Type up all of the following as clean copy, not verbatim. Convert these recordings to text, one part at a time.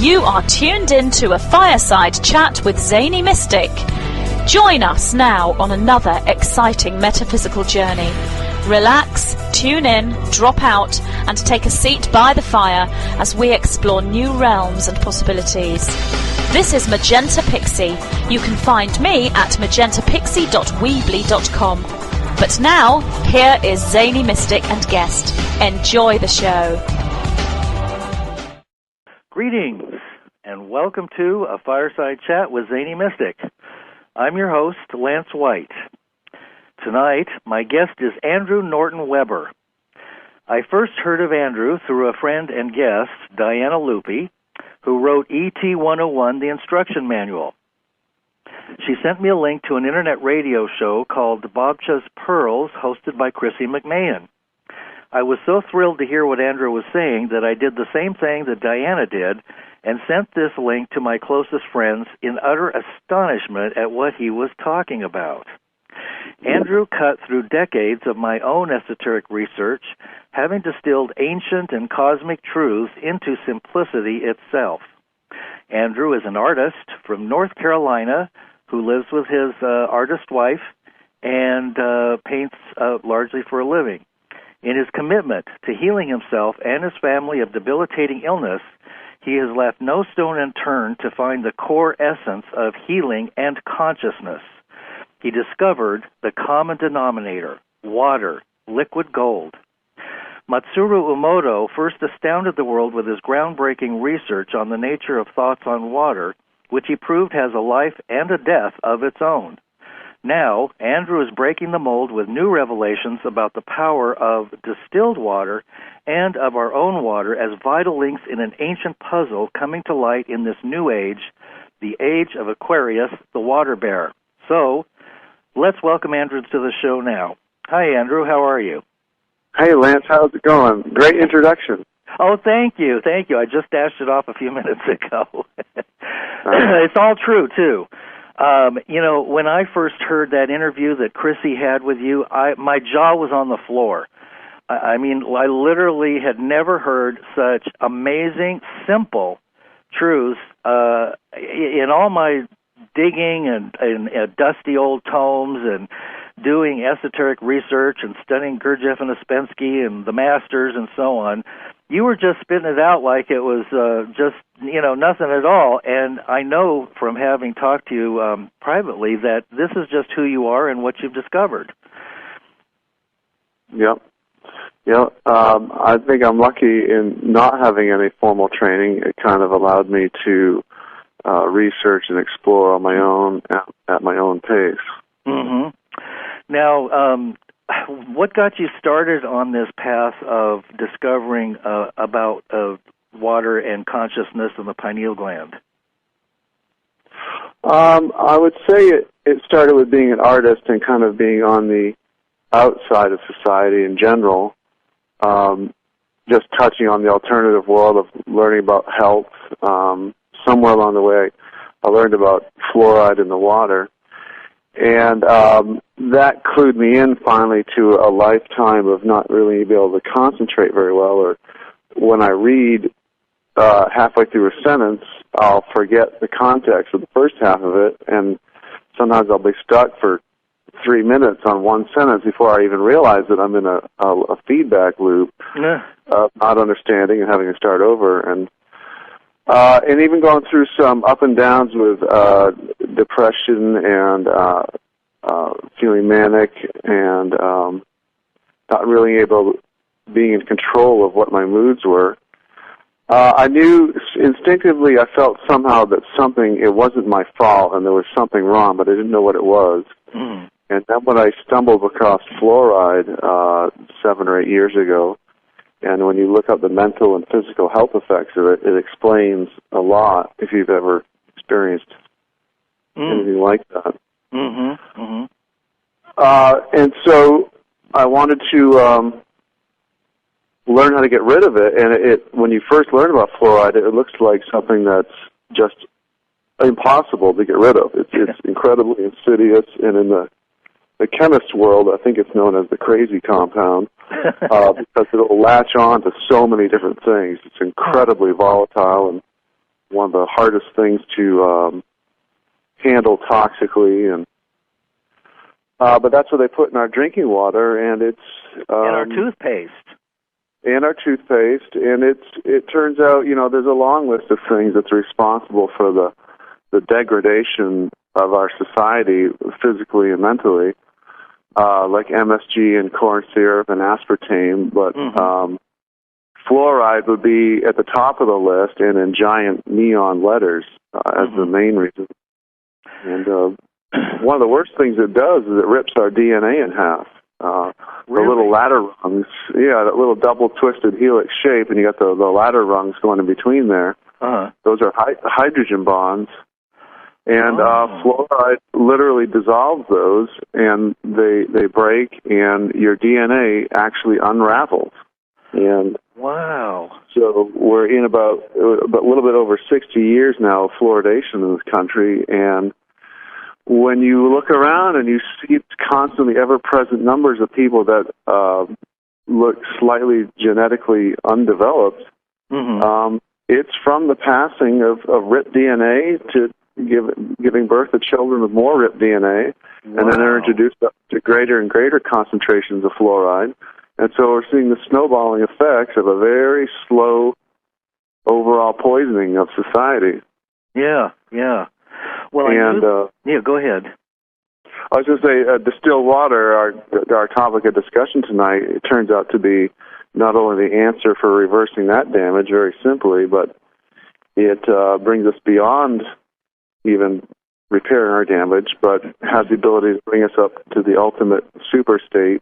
You are tuned in to a Fireside chat with Zany Mystic. Join us now on another exciting metaphysical journey. Relax, tune in, drop out, and take a seat by the fire as we explore new realms and possibilities. This is Magenta Pixie. You can find me at magentapixie.weebly.com. But now, here is Zany Mystic and guest. Enjoy the show. Greetings, and welcome to a Fireside Chat with Zany Mystic. I'm your host, Lance White. Tonight, my guest is Andrew Norton Webber. I first heard of Andrew through a friend and guest, Diana Luppi, who wrote ET 101, the instruction manual. She sent me a link to an internet radio show called Bobcha's Pearls, hosted by Chrissy McMahon. I was so thrilled to hear what Andrew was saying that I did the same thing that Diana did and sent this link to my closest friends in utter astonishment at what he was talking about. Andrew cut through decades of my own esoteric research, having distilled ancient and cosmic truths into simplicity itself. Andrew is an artist from North Carolina who lives with his artist wife and paints largely for a living. In his commitment to healing himself and his family of debilitating illness, he has left no stone unturned to find the core essence of healing and consciousness. He discovered the common denominator, water, liquid gold. Matsuru Emoto first astounded the world with his groundbreaking research on the nature of thoughts on water, which he proved has a life and a death of its own. Now, Andrew is breaking the mold with new revelations about the power of distilled water and of our own water as vital links in an ancient puzzle coming to light in this new age, the age of Aquarius, the water bear. So, let's welcome Andrew to the show now. Hi, Andrew. How are you? Hey, Lance. How's it going? Great introduction. Oh, thank you. Thank you. I just dashed it off a few minutes ago. It's all true, too. When I first heard that interview that Chrissy had with you, my jaw was on the floor. I literally had never heard such amazing, simple truths. In all my digging and dusty old tomes and doing esoteric research and studying Gurdjieff and Ouspensky and the masters and so on, you were just spitting it out like it was nothing at all. And I know from having talked to you privately that this is just who you are and what you've discovered. Yep. I think I'm lucky in not having any formal training. It kind of allowed me to research and explore on my own at my own pace. Mm-hmm. Now, what got you started on this path of discovering about water and consciousness in the pineal gland? I would say it started with being an artist and kind of being on the outside of society in general, just touching on the alternative world of learning about health. Somewhere along the way, I learned about fluoride in the water. And that clued me in finally to a lifetime of not really being able to concentrate very well, or when I read halfway through a sentence, I'll forget the context of the first half of it, and sometimes I'll be stuck for 3 minutes on one sentence before I even realize that I'm in a feedback loop of not understanding and having to start over. And even going through some up and downs with depression and feeling manic and not really being in control of what my moods were. I knew instinctively, I felt somehow that it wasn't my fault and there was something wrong, but I didn't know what it was. Mm. And then when I stumbled across fluoride 7 or 8 years ago, and when you look up the mental and physical health effects of it, it explains a lot if you've ever experienced anything like that. Mm-hmm. Mm-hmm. And so I wanted to learn how to get rid of it. And when you first learn about fluoride, it looks like something that's just impossible to get rid of. It's incredibly insidious, and in the chemist world, I think it's known as the crazy compound, because it'll latch on to so many different things. It's incredibly volatile, and one of the hardest things to handle toxically, and but that's what they put in our drinking water, and it's and our toothpaste. And our toothpaste, and it turns out, there's a long list of things that's responsible for the degradation of our society physically and mentally, like MSG and corn syrup and aspartame, but fluoride would be at the top of the list and in giant neon letters as the main reason. And one of the worst things it does is it rips our DNA in half. Really? The little ladder rungs, that little double twisted helix shape, and you got the ladder rungs going in between there. Those are hydrogen bonds. And fluoride literally dissolves those, and they break, and your DNA actually unravels. And wow! So we're in about a little bit over 60 years now of fluoridation in this country, and when you look around and you see constantly ever-present numbers of people that look slightly genetically undeveloped, it's from the passing of ripped DNA to giving birth to children with more ripped DNA, and then they're introduced up to greater and greater concentrations of fluoride. And so we're seeing the snowballing effects of a very slow overall poisoning of society. Yeah. Well, go ahead. I was going to say, distilled water, our topic of discussion tonight, it turns out to be not only the answer for reversing that damage very simply, but it brings us beyond even repairing our damage, but has the ability to bring us up to the ultimate super state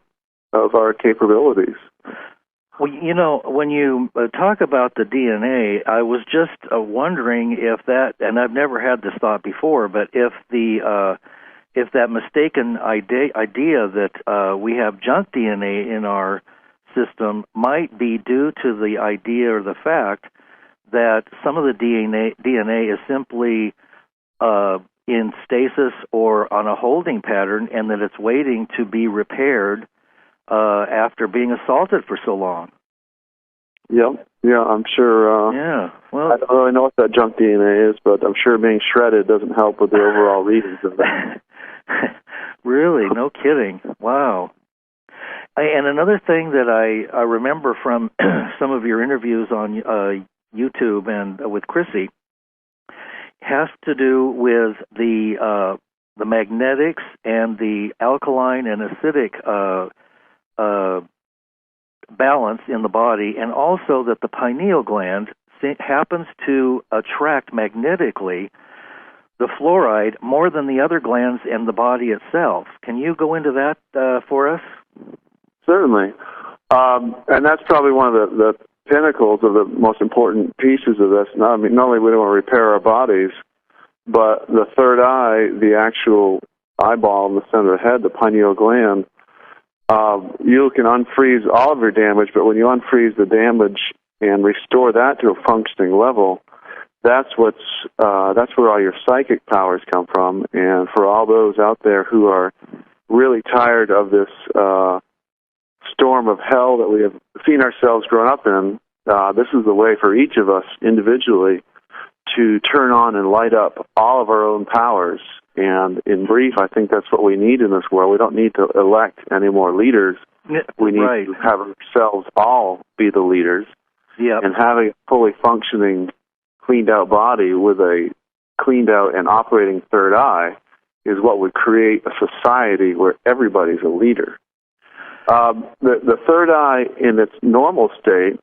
of our capabilities. Well, when you talk about the DNA, I was just wondering if that, and I've never had this thought before, but if that mistaken idea that we have junk DNA in our system might be due to the idea or the fact that some of the DNA is simply in stasis or on a holding pattern, and that it's waiting to be repaired after being assaulted for so long. Yeah, I'm sure. Well, I don't really know what that junk DNA is, but I'm sure being shredded doesn't help with the overall readings of that. Really? No kidding. Wow. And another thing that I remember from some of your interviews on YouTube and with Chrissy has to do with the magnetics and the alkaline and acidic balance in the body, and also that the pineal gland happens to attract magnetically the fluoride more than the other glands in the body itself. Can you go into that for us? Certainly. And that's probably one of the pinnacles of the most important pieces of this. Not only do we want to repair our bodies, but the third eye, the actual eyeball in the center of the head, the pineal gland, you can unfreeze all of your damage, but when you unfreeze the damage and restore that to a functioning level, that's where all your psychic powers come from. And for all those out there who are really tired of this storm of hell that we have seen ourselves growing up in, this is the way for each of us individually to turn on and light up all of our own powers. And in brief, I think that's what we need in this world. We don't need to elect any more leaders. We need to have ourselves all be the leaders. Yep. And having a fully functioning, cleaned-out body with a cleaned-out and operating third eye is what would create a society where everybody's a leader. The third eye in its normal state,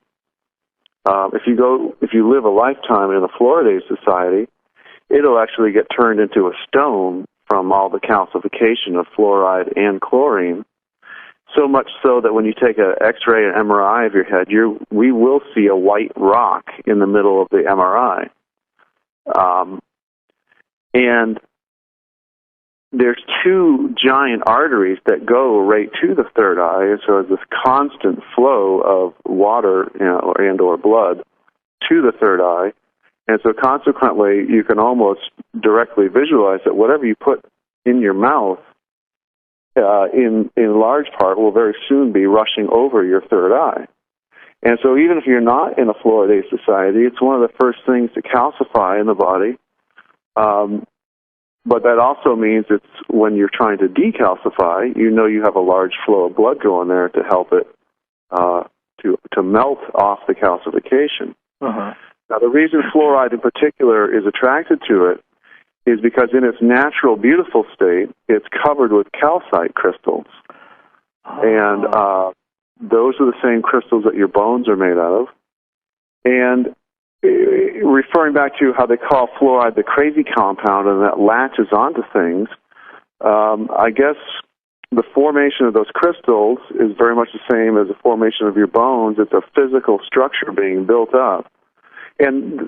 if you live a lifetime in a fluoridated society, it'll actually get turned into a stone from all the calcification of fluoride and chlorine, so much so that when you take an X-ray and MRI of your head, we will see a white rock in the middle of the MRI. And there's two giant arteries that go right to the third eye, so there's this constant flow of water and or blood to the third eye. And so consequently, you can almost directly visualize that whatever you put in your mouth, in large part, will very soon be rushing over your third eye. And so even if you're not in a fluoridated society, it's one of the first things to calcify in the body. But that also means it's when you're trying to decalcify, you have a large flow of blood going there to help it to melt off the calcification. Uh-huh. Now, the reason fluoride in particular is attracted to it is because in its natural, beautiful state, it's covered with calcite crystals. Oh. And those are the same crystals that your bones are made out of. And referring back to how they call fluoride the crazy compound and that latches onto things, I guess the formation of those crystals is very much the same as the formation of your bones. It's a physical structure being built up. And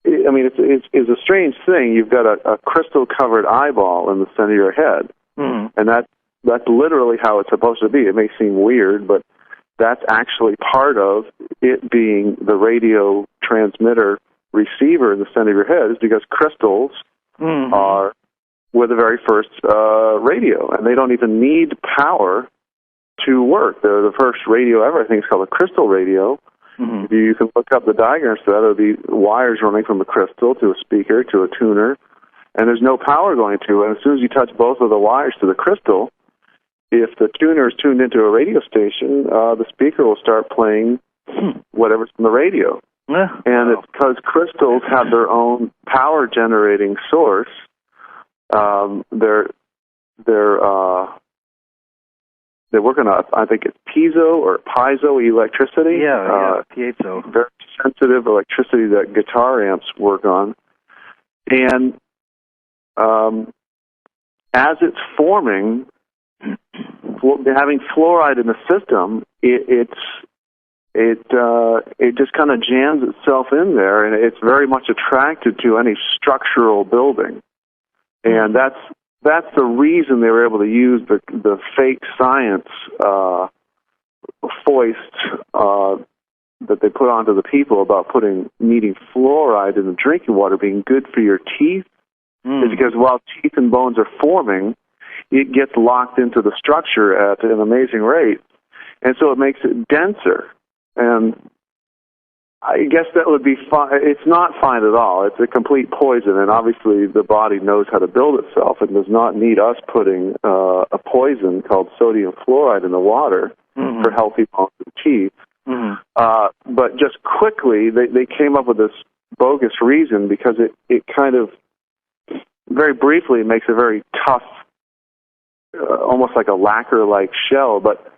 it's a strange thing. You've got a crystal-covered eyeball in the center of your head. Mm-hmm. And that's literally how it's supposed to be. It may seem weird, but that's actually part of it being the radio transmitter receiver in the center of your head, is because crystals were the very first radio, and they don't even need power to work. They're the first radio ever. I think it's called a crystal radio. Mm-hmm. You can look up the diagrams for that. It'll be wires running from a crystal to a speaker to a tuner, and there's no power going to it. And as soon as you touch both of the wires to the crystal, if the tuner is tuned into a radio station, the speaker will start playing whatever's from the radio. And it's because crystals have their own power-generating source. They work on I think it's piezo or piezo electricity. piezo. Very sensitive electricity that guitar amps work on. And as it's forming, having fluoride in the system, it just kind of jams itself in there, and it's very much attracted to any structural building. And that's the reason they were able to use the fake science foist that they put onto the people about needing fluoride in the drinking water being good for your teeth, is because while teeth and bones are forming, it gets locked into the structure at an amazing rate, and so it makes it denser. And I guess that would be fine. It's not fine at all. It's a complete poison, and obviously the body knows how to build itself and does not need us putting a poison called sodium fluoride in the water for healthy bones and teeth. But just quickly, they came up with this bogus reason because it kind of, very briefly, makes a very tough, almost like a lacquer-like shell, but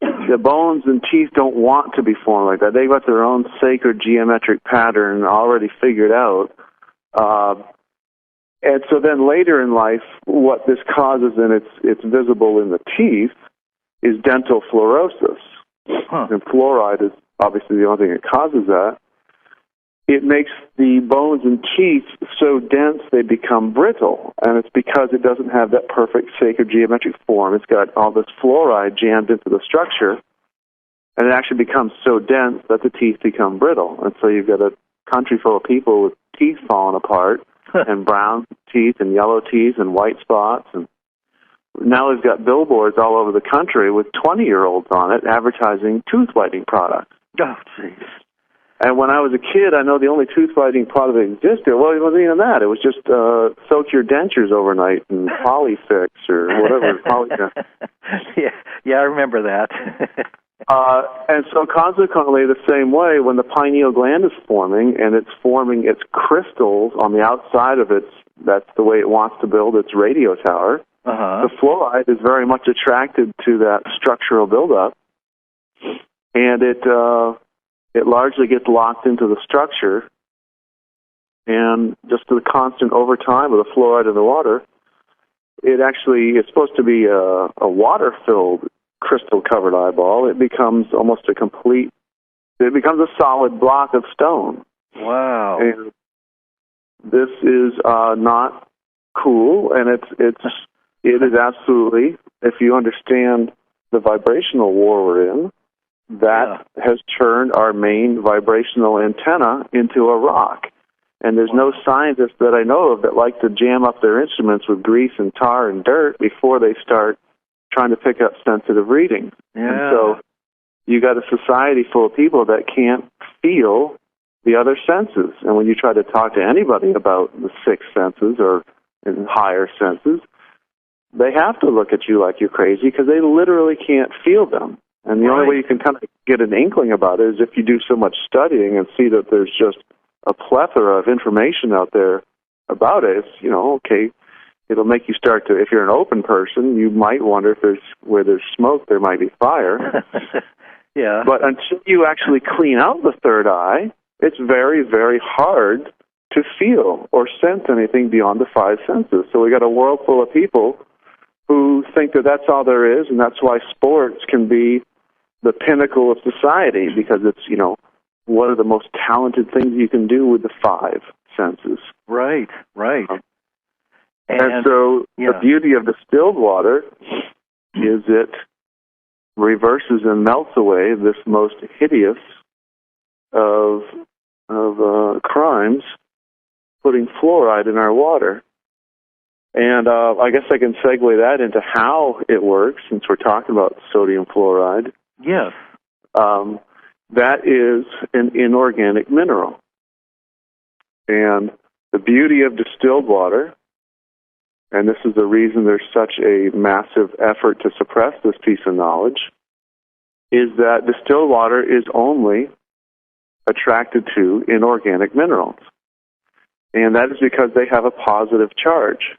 the bones and teeth don't want to be formed like that. They've got their own sacred geometric pattern already figured out. And so then later in life, what this causes, and it's visible in the teeth, is dental fluorosis. And fluoride is obviously the only thing that causes that. It makes the bones and teeth so dense they become brittle, and it's because it doesn't have that perfect sacred geometric form. It's got all this fluoride jammed into the structure, and it actually becomes so dense that the teeth become brittle. And so you've got a country full of people with teeth falling apart, and brown teeth and yellow teeth and white spots. And now we've got billboards all over the country with 20-year-olds on it advertising tooth whitening products. Oh, jeez. And when I was a kid, I know the only tooth whitening product that existed, well, it wasn't even that. It was just soak your dentures overnight and Polyfix or whatever. Yeah, I remember that. And so consequently, the same way, when the pineal gland is forming and it's forming its crystals on the outside of that's the way it wants to build its radio tower, the fluoride is very much attracted to that structural buildup, and it largely gets locked into the structure, and just to the constant overtime of the fluoride in the water, it's supposed to be a water-filled, crystal-covered eyeball. It becomes almost it becomes a solid block of stone. Wow. And this is not cool, and it is absolutely, if you understand the vibrational war we're in, that has turned our main vibrational antenna into a rock. And there's no scientists that I know of that like to jam up their instruments with grease and tar and dirt before they start trying to pick up sensitive readings. Yeah. And so you got a society full of people that can't feel the other senses. And when you try to talk to anybody about the sixth senses or in higher senses, they have to look at you like you're crazy because they literally can't feel them. And the only way you can kind of get an inkling about it is if you do so much studying and see that there's just a plethora of information out there about it. It's, okay, it'll make you start to, if you're an open person, you might wonder if where there's smoke, there might be fire. Yeah. But until you actually clean out the third eye, it's very, very hard to feel or sense anything beyond the five senses. So we got a world full of people who think that that's all there is, and that's why sports can be the pinnacle of society, because it's, one of the most talented things you can do with the five senses. Right. And so the beauty of distilled water is it reverses and melts away this most hideous of crimes, putting fluoride in our water. And I guess I can segue that into how it works, since we're talking about sodium fluoride. Yes. That is an inorganic mineral. And the beauty of distilled water, and this is the reason there's such a massive effort to suppress this piece of knowledge, is that distilled water is only attracted to inorganic minerals. And that is because they have a positive charge.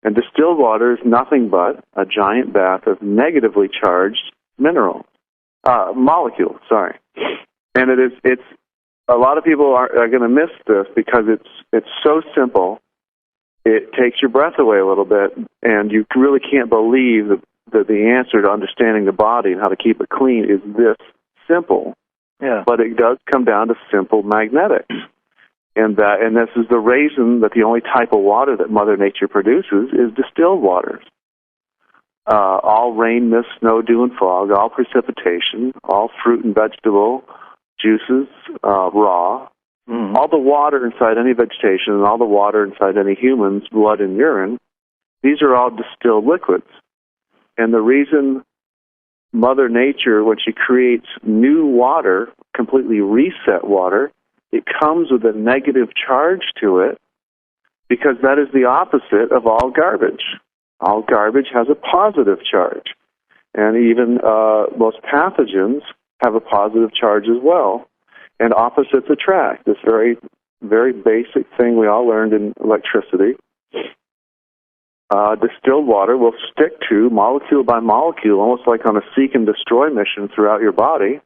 And distilled water is nothing but a giant bath of negatively charged molecules. And it's a lot of people are going to miss this because it's so simple. It takes your breath away a little bit, and you really can't believe that the answer to understanding the body and how to keep it clean is this simple. Yeah. But it does come down to simple magnetics. And this is the reason that the only type of water that Mother Nature produces is distilled waters. All rain, mist, snow, dew, and fog, all precipitation, all fruit and vegetable juices, raw, all the water inside any vegetation and all the water inside any human's blood and urine, these are all distilled liquids. And the reason Mother Nature, when she creates new water, completely reset water, it comes with a negative charge to it because that is the opposite of all garbage. All garbage has a positive charge. And even most pathogens have a positive charge as well. And opposites attract. This very, very basic thing we all learned in electricity. Distilled water will stick to, molecule by molecule, almost like on a seek and destroy mission throughout your body.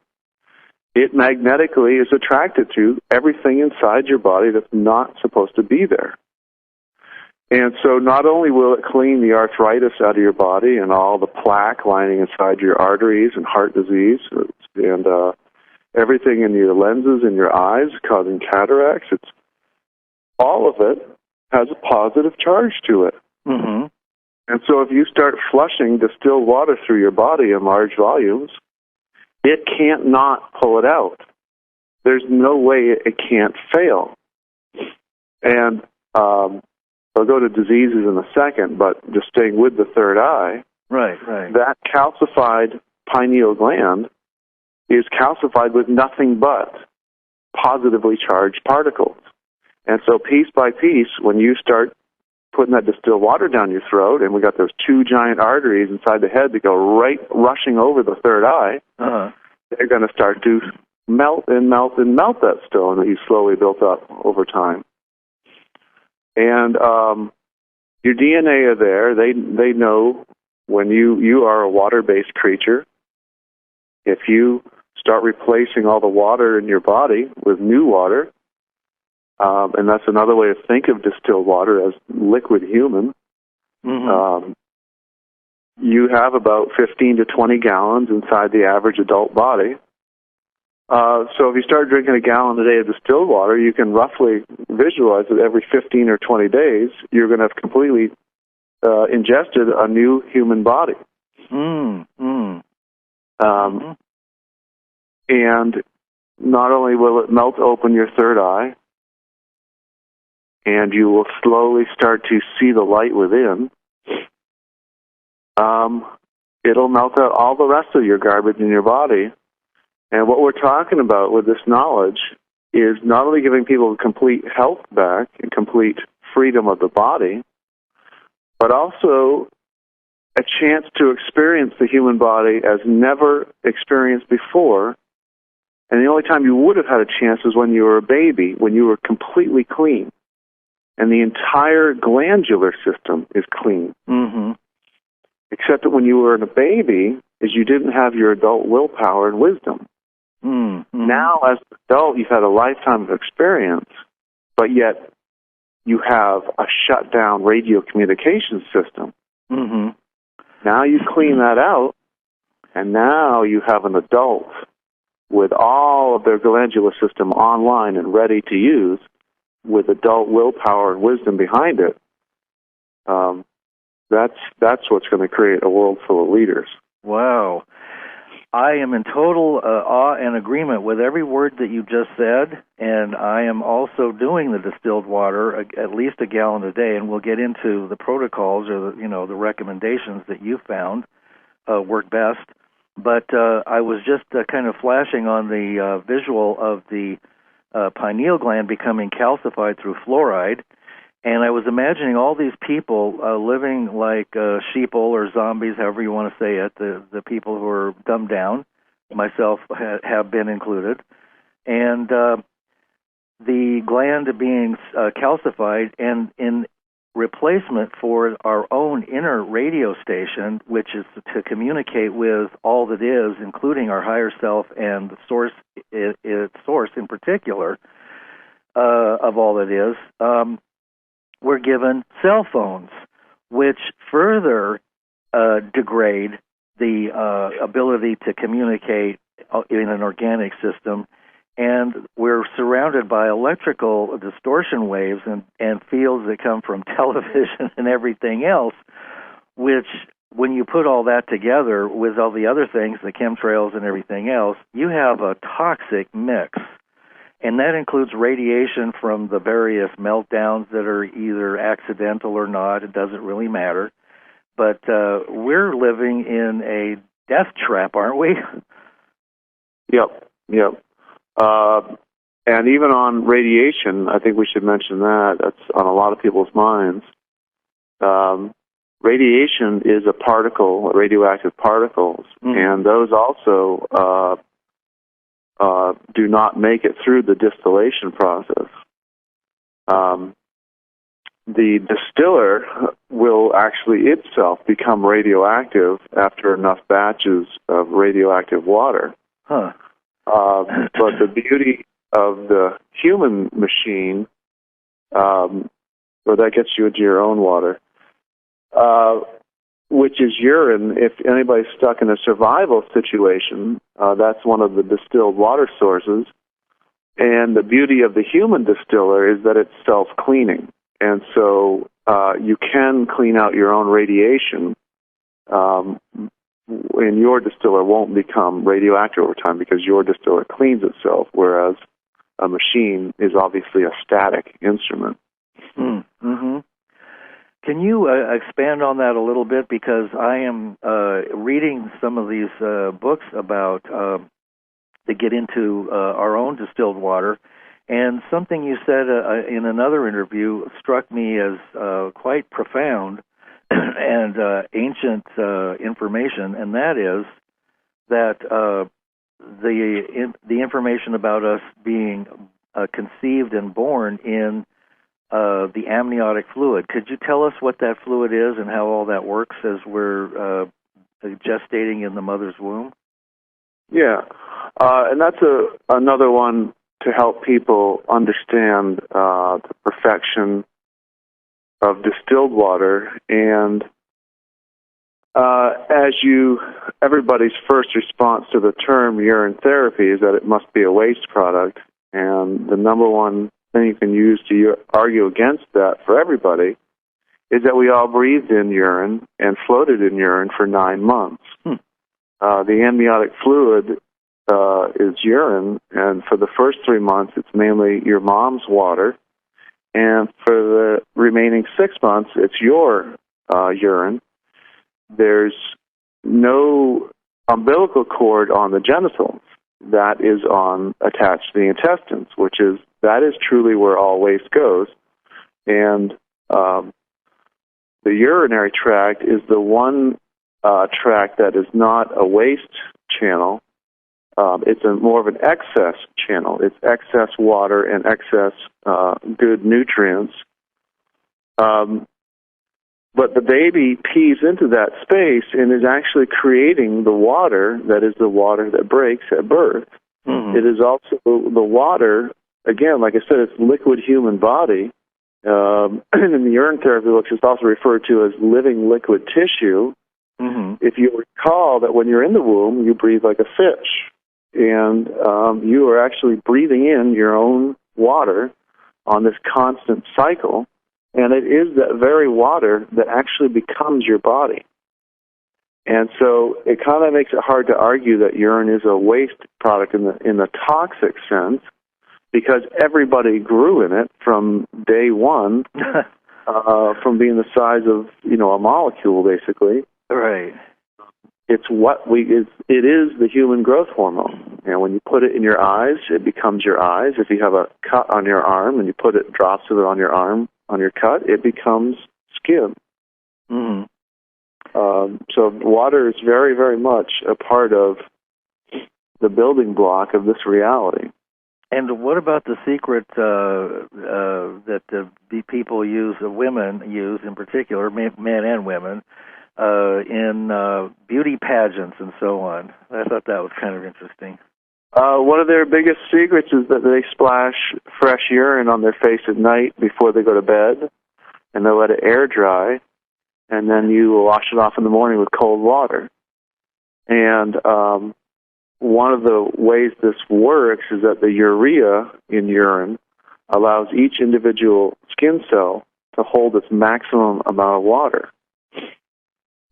It magnetically is attracted to everything inside your body that's not supposed to be there. And so not only will it clean the arthritis out of your body and all the plaque lining inside your arteries and heart disease and everything in your lenses and your eyes causing cataracts, all of it has a positive charge to it. Mm-hmm. And so if you start flushing distilled water through your body in large volumes, it can't not pull it out. There's no way it can't fail. And I'll go to diseases in a second, but just staying with the third eye, right. That calcified pineal gland is calcified with nothing but positively charged particles. And so piece by piece, when you start putting that distilled water down your throat, and we got those two giant arteries inside the head that go right rushing over the third eye, they're going to start to melt that stone that you slowly built up over time. And your DNA are there. They know when you are a water-based creature. If you start replacing all the water in your body with new water, and that's another way to think of distilled water as liquid human, you have about 15 to 20 gallons inside the average adult body. So if you start drinking a gallon a day of distilled water, you can roughly visualize that every 15 or 20 days, you're going to have completely ingested a new human body. And not only will it melt open your third eye, and you will slowly start to see the light within, it'll melt out all the rest of your garbage in your body And what we're talking about with this knowledge is not only giving people complete health back and complete freedom of the body, but also a chance to experience the human body as never experienced before. And the only time you would have had a chance was when you were a baby, when you were completely clean. And the entire glandular system is clean. Mm-hmm. Except that when you were a baby, is you didn't have your adult willpower and wisdom. Mm-hmm. Now, as an adult, you've had a lifetime of experience, but yet you have a shut-down radio communication system. Mm-hmm. Now you clean that out, and now you have an adult with all of their glandular system online and ready to use, with adult willpower and wisdom behind it. That's what's going to create a world full of leaders. Wow. I am in total awe and agreement with every word that you just said, and I am also doing the distilled water at least a gallon a day, and we'll get into the protocols or the recommendations that you found work best. But I was just kind of flashing on the visual of the pineal gland becoming calcified through fluoride, and I was imagining all these people living like sheeple or zombies, however you want to say it, the people who are dumbed down, myself have been included, and the gland being calcified, and in replacement for our own inner radio station, which is to communicate with all that is, including our higher self and the source, its source in particular, of all that is, we're given cell phones, which further degrade the ability to communicate in an organic system. And we're surrounded by electrical distortion waves and fields that come from television and everything else, which, when you put all that together with all the other things, the chemtrails and everything else, you have a toxic mix. And that includes radiation from the various meltdowns that are either accidental or not. It doesn't really matter. But we're living in a death trap, aren't we? Yep. And even on radiation, I think we should mention that. That's on a lot of people's minds. Radiation is a particle, radioactive particles, and those also do not make it through the distillation process. The distiller will actually itself become radioactive after enough batches of radioactive water. Huh. But the beauty of the human machine, that gets you into your own water, which is urine. If anybody's stuck in a survival situation, that's one of the distilled water sources. And the beauty of the human distiller is that it's self-cleaning. And so you can clean out your own radiation, and your distiller won't become radioactive over time because your distiller cleans itself, whereas a machine is obviously a static instrument. Mm-hmm. Can you expand on that a little bit? Because I am reading some of these books about that get into our own distilled water, and something you said in another interview struck me as quite profound and ancient information, and that is that the information about us being conceived and born in the amniotic fluid. Could you tell us what that fluid is and how all that works as we're gestating in the mother's womb? Yeah, and that's another one to help people understand the perfection of distilled water. And everybody's first response to the term urine therapy is that it must be a waste product. And the number one thing you can use to argue against that for everybody is that we all breathed in urine and floated in urine for 9 months. The amniotic fluid is urine, and for the first 3 months, it's mainly your mom's water, and for the remaining 6 months, it's your urine. There's no umbilical cord on the genitals, that is attached to the intestines, that is truly where all waste goes. And the urinary tract is the one tract that is not a waste channel. It's more of an excess channel. It's excess water and excess good nutrients. But the baby pees into that space and is actually creating the water that is the water that breaks at birth. Mm-hmm. It is also the water, again, like I said, it's liquid human body. And in the urine therapy books, it's also referred to as living liquid tissue. Mm-hmm. If you recall that when you're in the womb, you breathe like a fish. And you are actually breathing in your own water on this constant cycle. And it is that very water that actually becomes your body. And so it kind of makes it hard to argue that urine is a waste product in the toxic sense, because everybody grew in it from day one, from being the size of a molecule, basically. Right. It's it is the human growth hormone. And when you put it in your eyes, it becomes your eyes. If you have a cut on your arm and you put drops of it on your arm, on your cut, it becomes skin. Mm-hmm. So water is very, very much a part of the building block of this reality. And what about the secret that the people use, women use in particular, men and women, in beauty pageants and so on? I thought that was kind of interesting. One of their biggest secrets is that they splash fresh urine on their face at night before they go to bed, and they let it air dry, and then you wash it off in the morning with cold water. And one of the ways this works is that the urea in urine allows each individual skin cell to hold its maximum amount of water.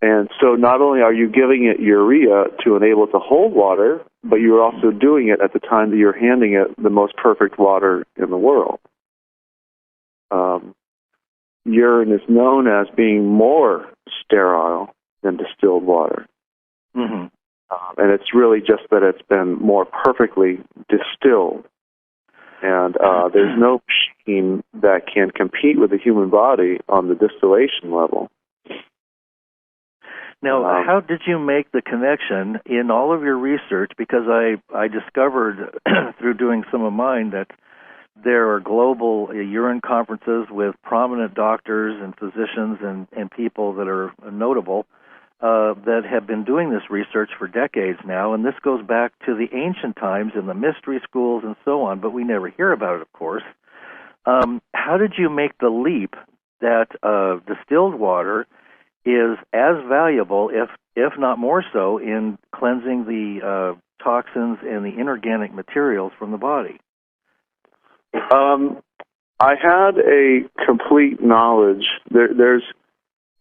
And so not only are you giving it urea to enable it to hold water, but you're also doing it at the time that you're handing it the most perfect water in the world. Urine is known as being more sterile than distilled water. Mm-hmm. And it's really just that it's been more perfectly distilled. And there's no machine that can compete with the human body on the distillation level. Now, how did you make the connection in all of your research? Because I discovered through doing some of mine that there are global urine conferences with prominent doctors and physicians and people that are notable that have been doing this research for decades now, and this goes back to the ancient times in the mystery schools and so on, but we never hear about it, of course. How did you make the leap that distilled water is as valuable, if not more so, in cleansing the toxins and the inorganic materials from the body? I had a complete knowledge. There's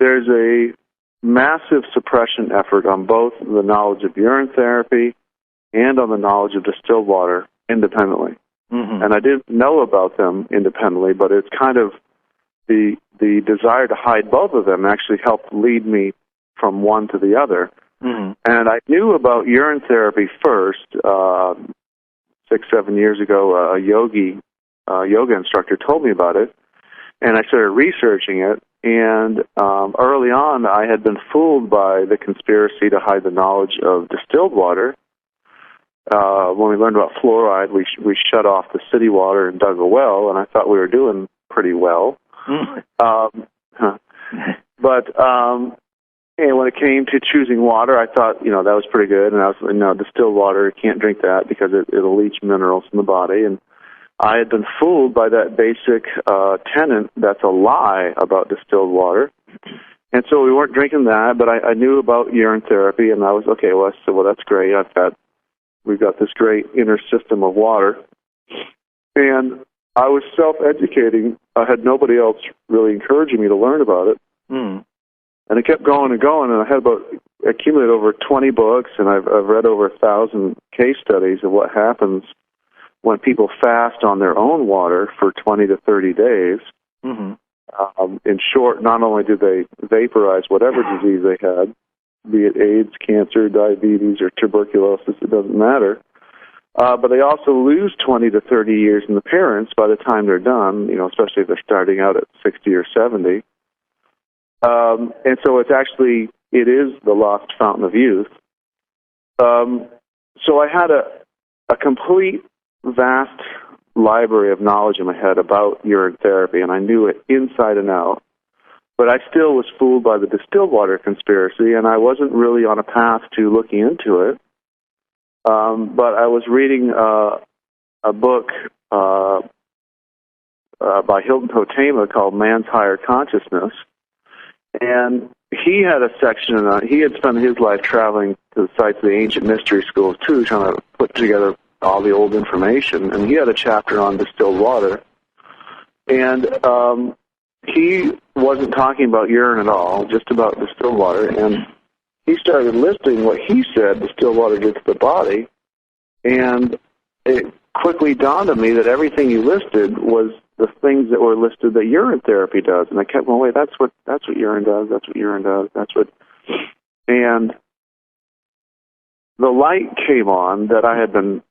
a massive suppression effort on both the knowledge of urine therapy and on the knowledge of distilled water independently. Mm-hmm. And I didn't know about them independently, but it's kind of the desire to hide both of them actually helped lead me from one to the other. Mm-hmm. And I knew about urine therapy first. 6-7 years ago, a yoga instructor told me about it, and I started researching it. And early on, I had been fooled by the conspiracy to hide the knowledge of distilled water. When we learned about fluoride, we shut off the city water and dug a well, and I thought we were doing pretty well. And when it came to choosing water, I thought, that was pretty good. And I was, no, distilled water, you can't drink that because it'll leach minerals from the body. And I had been fooled by that basic tenet that's a lie about distilled water. And so we weren't drinking that, but I knew about urine therapy, and I was, okay, well, that's great. We've got this great inner system of water. And I was self-educating. I had nobody else really encouraging me to learn about it. Mm. And it kept going and going, and I had accumulated over 20 books, and I've read over 1,000 case studies of what happens when people fast on their own water for 20 to 30 days. Mm-hmm. In short, not only do they vaporize whatever disease they had, be it AIDS, cancer, diabetes, or tuberculosis, it doesn't matter, But they also lose 20 to 30 years in appearance by the time they're done, especially if they're starting out at 60 or 70. And so it is the lost fountain of youth. So I had a complete, vast library of knowledge in my head about urine therapy, and I knew it inside and out. But I still was fooled by the distilled water conspiracy, and I wasn't really on a path to looking into it. But I was reading a book by Hilton Hotema called Man's Higher Consciousness, and he had a section, he had spent his life traveling to the sites of the ancient mystery schools, too, trying to put together all the old information, and he had a chapter on distilled water. And he wasn't talking about urine at all, just about distilled water, and he started listing what he said distilled water did to the body, and it quickly dawned on me that everything he listed was the things that were listed that urine therapy does. And I kept going, wait, that's what urine does, and the light came on that I had been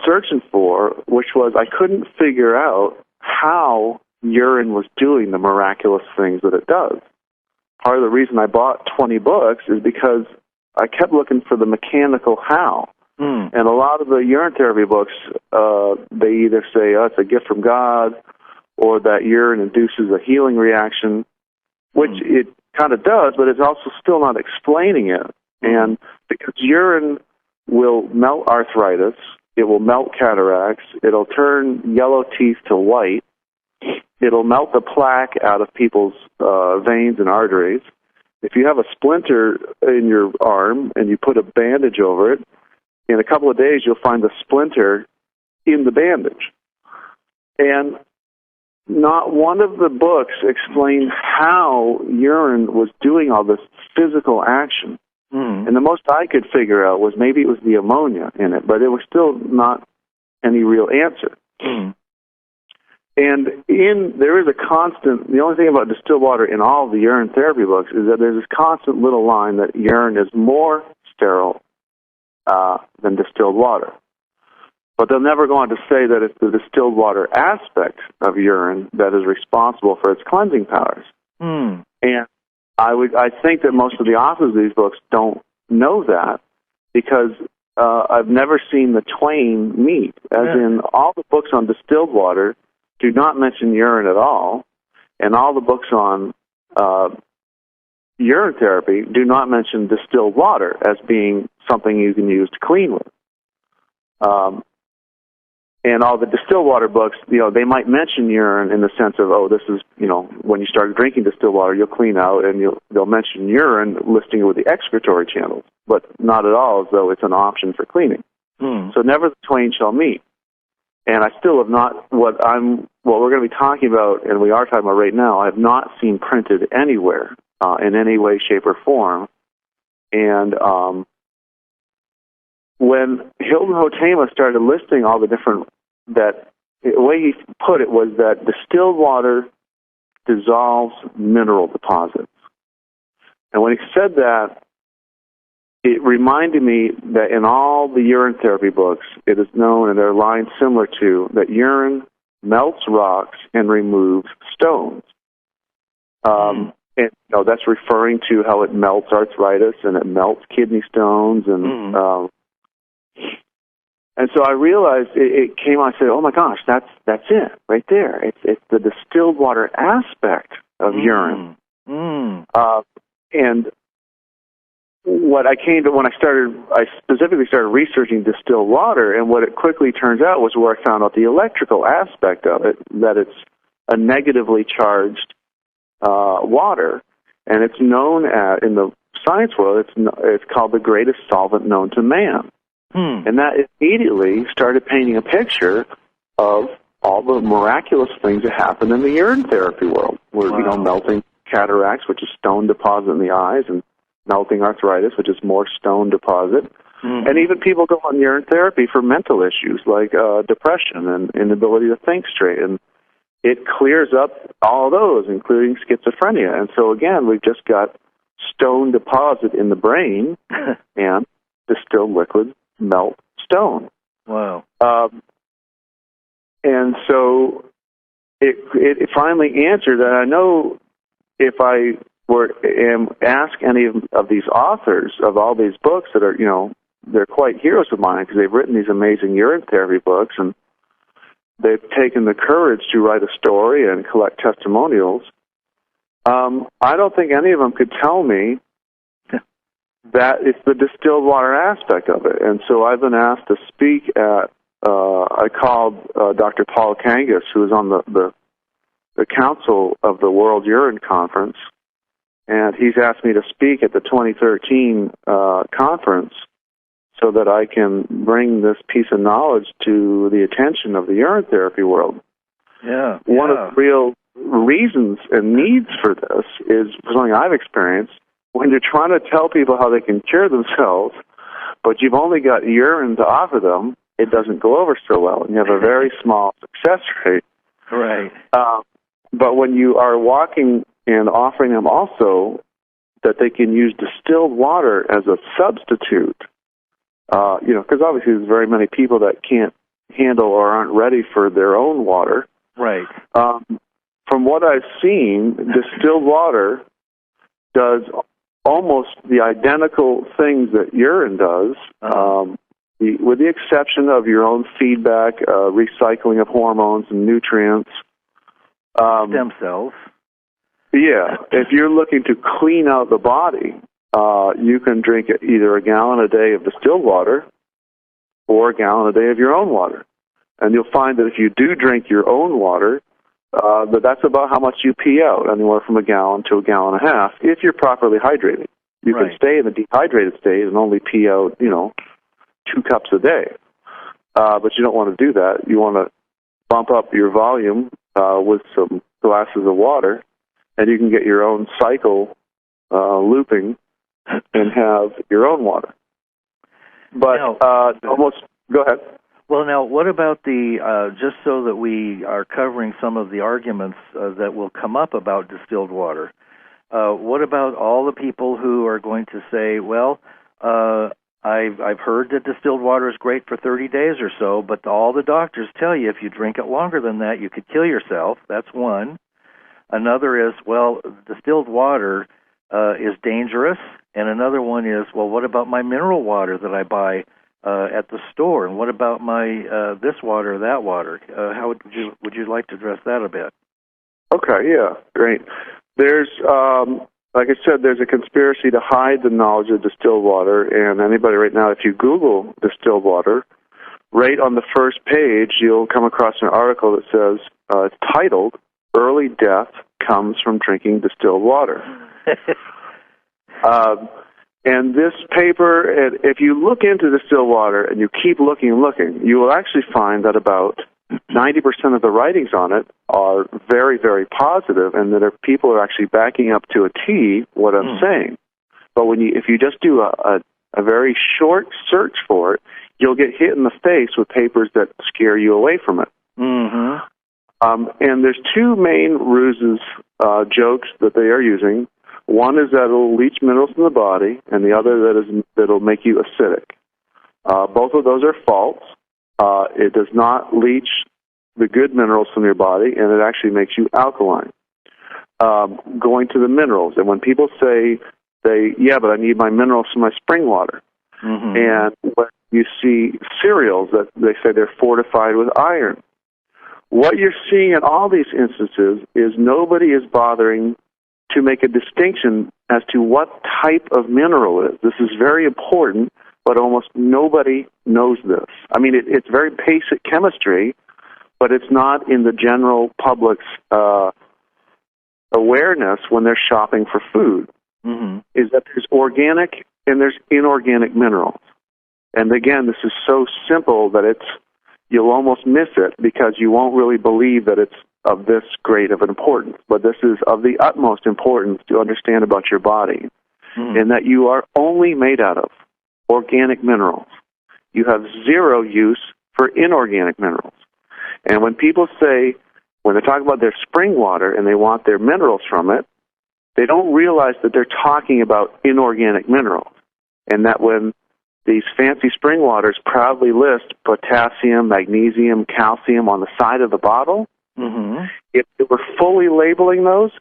searching for, which was I couldn't figure out how urine was doing the miraculous things that it does. Part of the reason I bought 20 books is because I kept looking for the mechanical how. And a lot of the urine therapy books, they either say, it's a gift from God, or that urine induces a healing reaction, which it kind of does, but it's also still not explaining it. And because urine will melt arthritis, it will melt cataracts, it'll turn yellow teeth to white, it'll melt the plaque out of people's veins and arteries. If you have a splinter in your arm and you put a bandage over it, in a couple of days you'll find the splinter in the bandage. And not one of the books explained how urine was doing all this physical action. And the most I could figure out was maybe it was the ammonia in it, but it was still not any real answer. And there is a constant, the only thing about distilled water in all the urine therapy books is that there's this constant little line that urine is more sterile than distilled water. But they'll never go on to say that it's the distilled water aspect of urine that is responsible for its cleansing powers. And I think that most of the authors of these books don't know that, because I've never seen the twain meet, as in all the books on distilled water do not mention urine at all, and all the books on urine therapy do not mention distilled water as being something you can use to clean with. And all the distilled water books, they might mention urine in the sense of, this is, when you start drinking distilled water, you'll clean out, and they'll mention urine, listing it with the excretory channels, but not at all as though it's an option for cleaning. So never the twain shall meet. And I still have not, what we're going to be talking about, and we are talking about right now, I have not seen printed anywhere in any way, shape, or form. And when Hilton Hotema started listing all the different, the way he put it was that distilled water dissolves mineral deposits. And when he said that, it reminded me that in all the urine therapy books, it is known, and there are lines similar to, that urine melts rocks and removes stones. And that's referring to how it melts arthritis and it melts kidney stones, and so I realized it came on. I said, "Oh my gosh, that's it right there. It's the distilled water aspect of urine." And what I came to when I specifically started researching distilled water, and what it quickly turns out was where I found out the electrical aspect of it, that it's a negatively charged water, and it's known in the science world, it's called the greatest solvent known to man. And that immediately started painting a picture of all the miraculous things that happen in the urine therapy world, where melting cataracts, which is stone deposit in the eyes, and melting arthritis, which is more stone deposit. And even people go on urine therapy for mental issues like depression and inability to think straight, and it clears up all those, including schizophrenia. And so again, we've just got stone deposit in the brain, and distilled liquid melt stone. Wow. And so it finally answered that I know if I ask any of these authors of all these books that are, they're quite heroes of mine because they've written these amazing urine therapy books and they've taken the courage to write a story and collect testimonials. I don't think any of them could tell me that it's the distilled water aspect of it. And so I've been asked to speak at, I called Dr. Paul Kangas, who is on the council of the World Urine Conference, and he's asked me to speak at the 2013 conference so that I can bring this piece of knowledge to the attention of the urine therapy world. Yeah. One of the real reasons and needs for this is something I've experienced. When you're trying to tell people how they can cure themselves, but you've only got urine to offer them, it doesn't go over so well, and you have a very small success rate. Right. But when you are walking and offering them also that they can use distilled water as a substitute, because obviously there's very many people that can't handle or aren't ready for their own water. Right. From what I've seen, distilled water does almost the identical things that urine does, with the exception of your own feedback, recycling of hormones and nutrients. Stem cells. Yeah. If you're looking to clean out the body, you can drink either a gallon a day of distilled water or a gallon a day of your own water. And you'll find that if you do drink your own water, that's about how much you pee out, anywhere from a gallon to a gallon and a half, if you're properly hydrated. You can stay in the dehydrated state and only pee out, 2 cups a day. But you don't want to do that. You want to bump up your volume with some glasses of water, and you can get your own cycle looping and have your own water. But go ahead. Well, now, what about just so that we are covering some of the arguments that will come up about distilled water, what about all the people who are going to say, well, I've heard that distilled water is great for 30 days or so, but all the doctors tell you if you drink it longer than that, you could kill yourself. That's one. Another is, well, distilled water is dangerous. And another one is, well, what about my mineral water that I buy at the store, and what about my this water or that water? How would you like to address that a bit? Okay, yeah, great. There's, like I said, there's a conspiracy to hide the knowledge of distilled water, and anybody right now, if you Google distilled water, right on the first page, you'll come across an article that says, it's titled, "Early Death Comes from Drinking Distilled Water." And this paper, if you look into distilled water and you keep looking and looking, you will actually find that about 90% of the writings on it are very, very positive, and that people are actually backing up to a T what I'm saying. But if you just do a very short search for it, you'll get hit in the face with papers that scare you away from it. Mm-hmm. And there's 2 main ruses, jokes that they are using. One is that it'll leach minerals from the body, and the other that'll make you acidic. Both of those are false. It does not leach the good minerals from your body, and it actually makes you alkaline. Going to the minerals, and when people say, but I need my minerals from my spring water. Mm-hmm. And when you see cereals that they say they're fortified with iron, what you're seeing in all these instances is nobody is bothering to make a distinction as to what type of mineral it is. This is very important, but almost nobody knows this. I mean, it's very basic chemistry, but it's not in the general public's awareness when they're shopping for food, is that there's organic and there's inorganic minerals. And again, this is so simple that you'll almost miss it because you won't really believe that it's of this great of importance. But this is of the utmost importance to understand about your body, in that you are only made out of organic minerals. You have zero use for inorganic minerals. And when people when they talk about their spring water and they want their minerals from it, they don't realize that they're talking about inorganic minerals. And that when These fancy spring waters proudly list potassium, magnesium, calcium on the side of the bottle. Mm-hmm. If they were fully labeling those,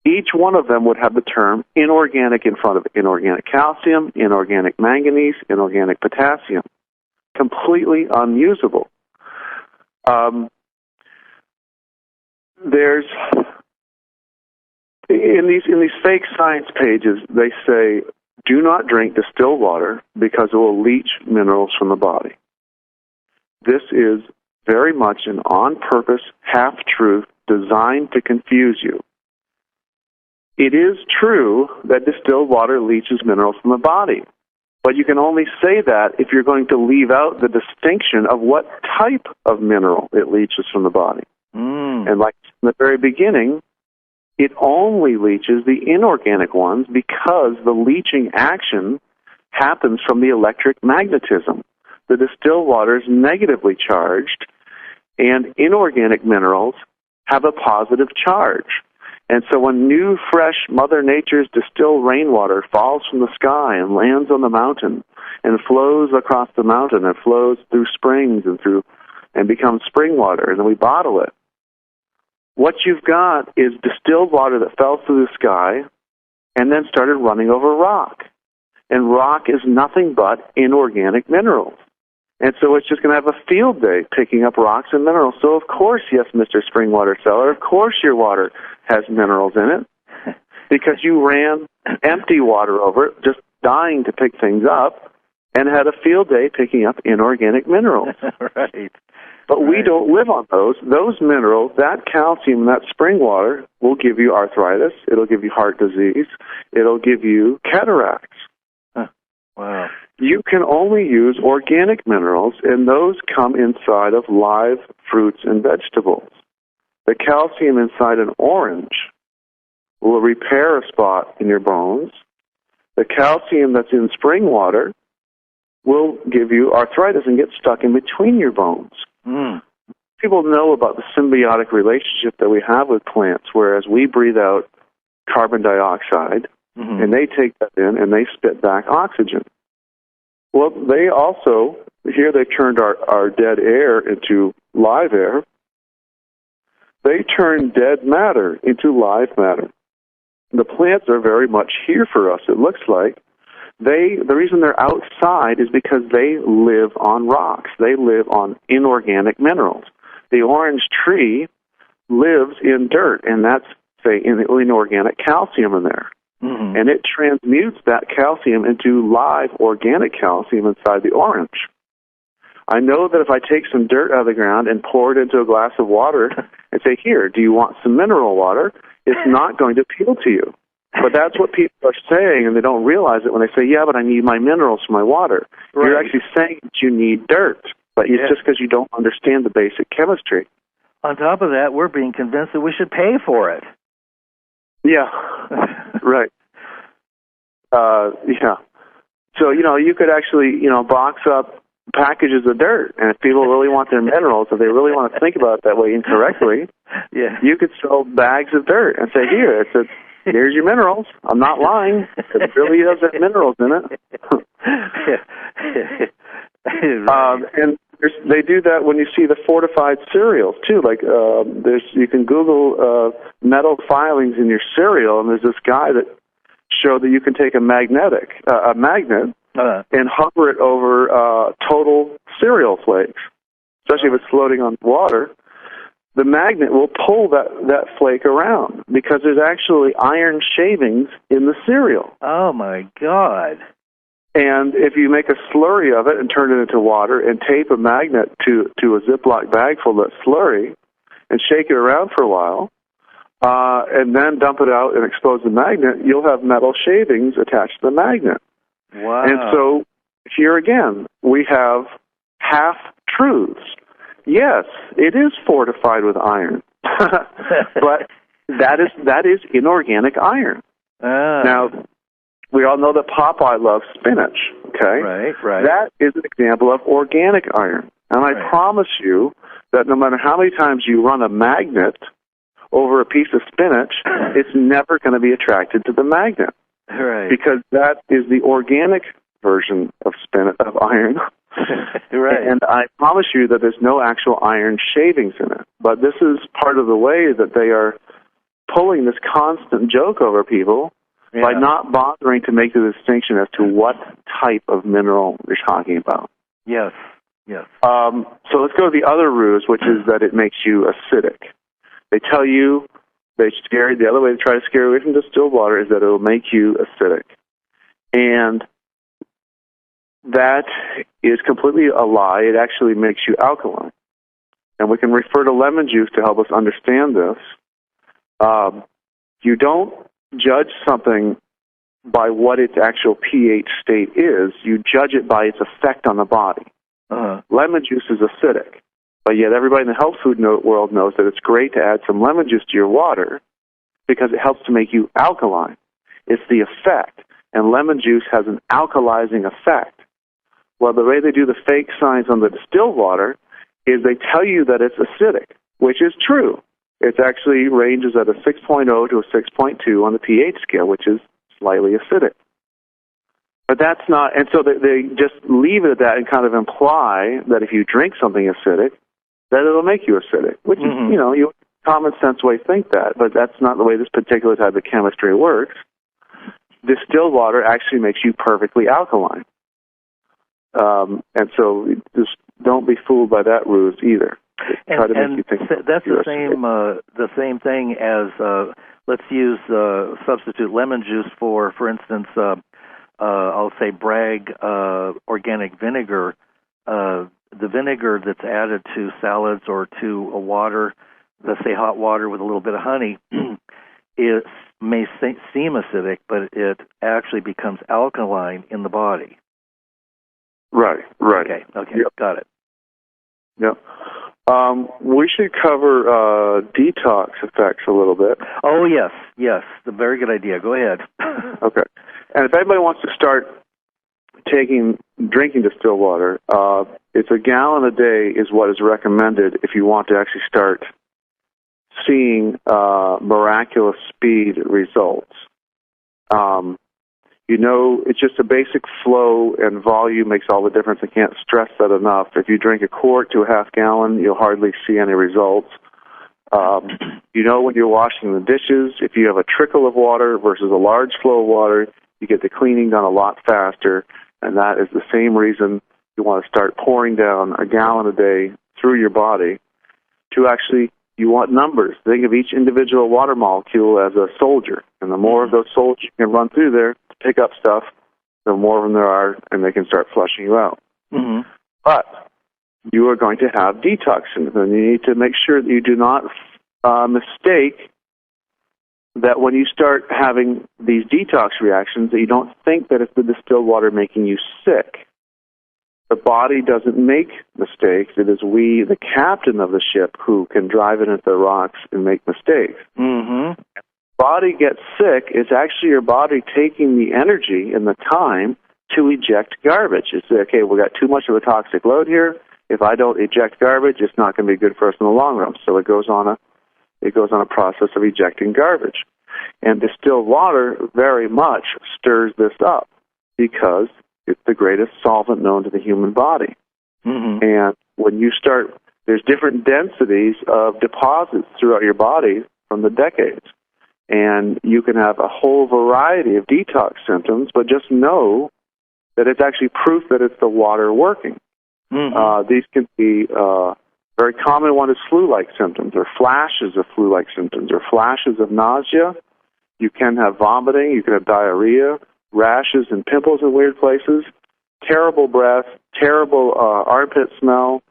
each one of them would have the term inorganic in front of it. Inorganic calcium, inorganic manganese, inorganic potassium. Completely unusable. There's in these fake science pages, they say, do not drink distilled water because it will leach minerals from the body. This is very much an on-purpose half-truth designed to confuse you. It is true that distilled water leaches minerals from the body, but you can only say that if you're going to leave out the distinction of what type of mineral it leaches from the body. And like in the very beginning, it only leaches the inorganic ones because the leaching action happens from the electric magnetism. The distilled water is negatively charged, and inorganic minerals have a positive charge. And so when new, fresh Mother Nature's distilled rainwater falls from the sky and lands on the mountain and flows across the mountain and flows through springs and becomes spring water, and then we bottle it, what you've got is distilled water that fell through the sky and then started running over rock. And rock is nothing but inorganic minerals. And so it's just going to have a field day picking up rocks and minerals. So, of course, yes, Mr. Spring Water Seller, of course your water has minerals in it because you ran empty water over it, just dying to pick things up, and had a field day picking up inorganic minerals. Right. But we don't live on those. Those minerals, that calcium, that spring water will give you arthritis. It'll give you heart disease. It'll give you cataracts. Huh. Wow. You can only use organic minerals, and those come inside of live fruits and vegetables. The calcium inside an orange will repair a spot in your bones. The calcium that's in spring water will give you arthritis and get stuck in between your bones. People know about the symbiotic relationship that we have with plants, whereas we breathe out carbon dioxide, and they take that in and they spit back oxygen. Well, they also, here they turned our dead air into live air. They turn dead matter into live matter. The plants are very much here for us, it looks like. The reason they're outside is because they live on rocks. They live on inorganic minerals. The orange tree lives in dirt, and that's, say, in the inorganic calcium in there. And it transmutes that calcium into live organic calcium inside the orange. I know that if I take some dirt out of the ground and pour it into a glass of water and say, here, do you want some mineral water? It's not going to appeal to you. But that's what people are saying, and they don't realize it when they say, yeah, but I need my minerals for my water. Right. You're actually saying that you need dirt, but it's just because you don't understand the basic chemistry. On top of that, we're being convinced that we should pay for it. Yeah, right. Yeah. So, you could actually, box up packages of dirt, and if people really want their minerals, if they really want to think about it that way incorrectly, you could sell bags of dirt and say, here's your minerals. I'm not lying. It really does have minerals in it. And they do that when you see the fortified cereals, too. Like, you can Google metal filings in your cereal, and there's this guy that showed that you can take a magnet, and hover it over total cereal flakes, especially if it's floating on water. The magnet will pull that flake around because there's actually iron shavings in the cereal. Oh, my God. And if you make a slurry of it and turn it into water and tape a magnet to a Ziploc bag full of that slurry and shake it around for a while, and then dump it out and expose the magnet, you'll have metal shavings attached to the magnet. Wow. And so here again, we have half-truths. Yes, it is fortified with iron, but that is inorganic iron. Now, we all know that Popeye loves spinach, okay? Right. That is an example of organic iron. And I promise you that no matter how many times you run a magnet over a piece of spinach, it's never going to be attracted to the magnet. Right. Because that is the organic version of iron. Right. And I promise you that there's no actual iron shavings in it. But this is part of the way that they are pulling this constant joke over people by not bothering to make the distinction as to what type of mineral you're talking about. Yes, yes. So let's go to the other ruse, which is that it makes you acidic. They tell you, the other way to try to scare away from distilled water is that it will make you acidic. And that is completely a lie. It actually makes you alkaline. And we can refer to lemon juice to help us understand this. You don't judge something by what its actual pH state is. You judge it by its effect on the body. Lemon juice is acidic, but yet everybody in the health food world knows that it's great to add some lemon juice to your water because it helps to make you alkaline. It's the effect, and lemon juice has an alkalizing effect. Well, the way they do the fake science on the distilled water is they tell you that it's acidic, which is true. It actually ranges at a 6.0 to a 6.2 on the pH scale, which is slightly acidic. But that's not, and so they just leave it at that and kind of imply that if you drink something acidic, that it'll make you acidic, which is, you common sense way to think that, but that's not the way this particular type of chemistry works. Distilled water actually makes you perfectly alkaline. And so just don't be fooled by that ruse either. Try to make you think that's the same thing as let's use substitute lemon juice for instance, I'll say Bragg organic vinegar. The vinegar that's added to salads or to a water, let's say hot water with a little bit of honey, it may seem acidic, but it actually becomes alkaline in the body. Right. Okay, yep. Got it. Yep. We should cover detox effects a little bit. Oh, yes. A very good idea. Go ahead. Okay. And if anybody wants to start drinking distilled water, it's a gallon a day is what is recommended if you want to actually start seeing miraculous speed results. It's just a basic flow and volume makes all the difference. I can't stress that enough. If you drink a quart to a half gallon, you'll hardly see any results. When you're washing the dishes, if you have a trickle of water versus a large flow of water, you get the cleaning done a lot faster, and that is the same reason you want to start pouring down a gallon a day through your body to actually, you want numbers. Think of each individual water molecule as a soldier, and the more of those soldiers you can run through there to pick up stuff, the more of them there are, and they can start flushing you out. Mm-hmm. But you are going to have detox symptoms, and you need to make sure that you do not mistake that when you start having these detox reactions, that you don't think that it's the distilled water making you sick. The body doesn't make mistakes. It is we, the captain of the ship, who can drive it into the rocks and make mistakes. Mm-hmm. If the body gets sick, it's actually your body taking the energy and the time to eject garbage. It's okay, we got too much of a toxic load here. If I don't eject garbage, it's not going to be good for us in the long run. So it goes on a process of ejecting garbage. And distilled water very much stirs this up because it's the greatest solvent known to the human body. Mm-hmm. And when you start, there's different densities of deposits throughout your body from the decades. And you can have a whole variety of detox symptoms, but just know that it's actually proof that it's the water working. Mm-hmm. These can be, very common one is flu-like symptoms, or flashes of flu-like symptoms, or flashes of nausea. You can have vomiting, you can have diarrhea, rashes and pimples in weird places, terrible breath, terrible armpit smell,